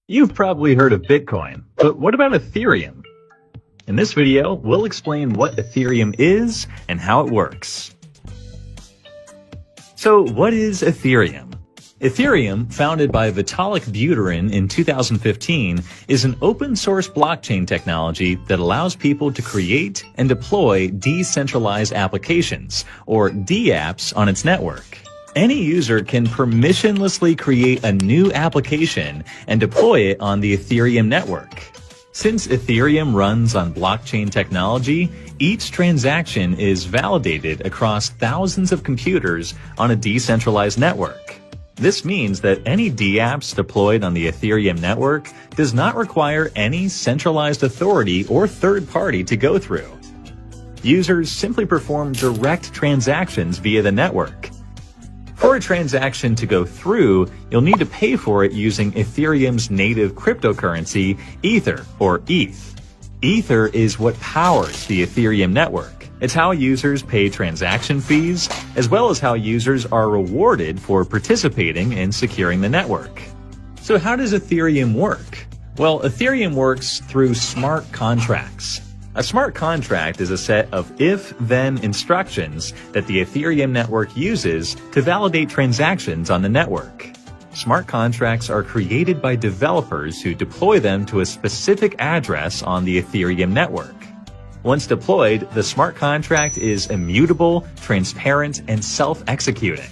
You've probably heard of Bitcoin, but what about Ethereum? In this video, we'll explain what Ethereum is and how it works. So what is Ethereum? Ethereum, founded by Vitalik Buterin in 2015, is an open-source blockchain technology that allows people to create and deploy decentralized applications, or dApps, on its network. Any user can permissionlessly create a new application and deploy it on the Ethereum network. Since Ethereum runs on blockchain technology, each transaction is validated across thousands of computers on a decentralized network. This means that any dApps deployed on the Ethereum network does not require any centralized authority or third party to go through. Users simply perform direct transactions via the network. For a transaction to go through, you'll need to pay for it using Ethereum's native cryptocurrency, Ether, or ETH. Ether is what powers the Ethereum network. It's how users pay transaction fees, as well as how users are rewarded for participating in securing the network. So how does Ethereum work? Well, Ethereum works through smart contracts. A smart contract is a set of if-then instructions that the Ethereum network uses to validate transactions on the network. Smart contracts are created by developers who deploy them to a specific address on the Ethereum network. Once deployed, the smart contract is immutable, transparent, and self-executing.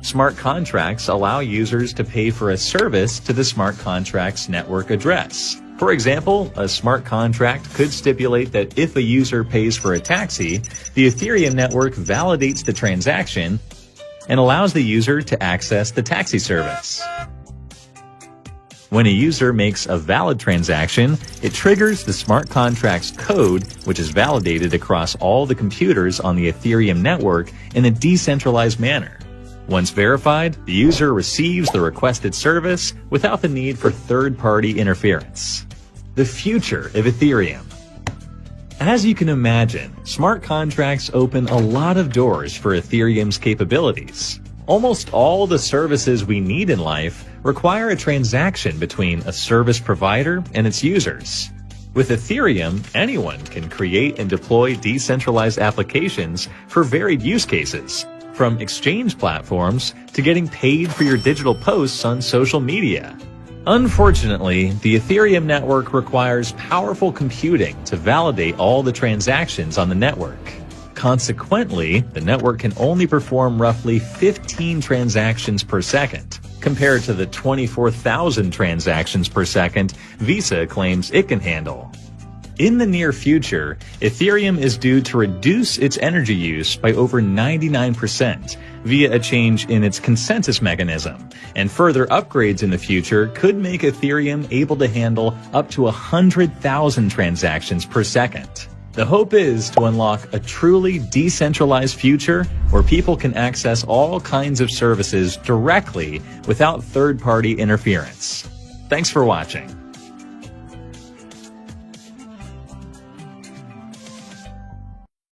Smart contracts allow users to pay for a service to the smart contract's network address. For example, a smart contract could stipulate that if a user pays for a taxi, the Ethereum network validates the transaction and allows the user to access the taxi service. When a user makes a valid transaction, it triggers the smart contract's code, which is validated across all the computers on the Ethereum network in a decentralized manner. Once verified, the user receives the requested service without the need for third-party interference. The future of Ethereum. As you can imagine, smart contracts open a lot of doors for Ethereum's capabilities. Almost all the services we need in life require a transaction between a service provider and its users. With Ethereum, anyone can create and deploy decentralized applications for varied use cases, from exchange platforms to getting paid for your digital posts on social media. Unfortunately, the Ethereum network requires powerful computing to validate all the transactions on the network. Consequently, the network can only perform roughly 15 transactions per second, compared to the 24,000 transactions per second Visa claims it can handle. In the near future, Ethereum is due to reduce its energy use by over 99% via a change in its consensus mechanism, and further upgrades in the future could make Ethereum able to handle up to 100,000 transactions per second. The hope is to unlock a truly decentralized future where people can access all kinds of services directly without third-party interference. Thanks for watching.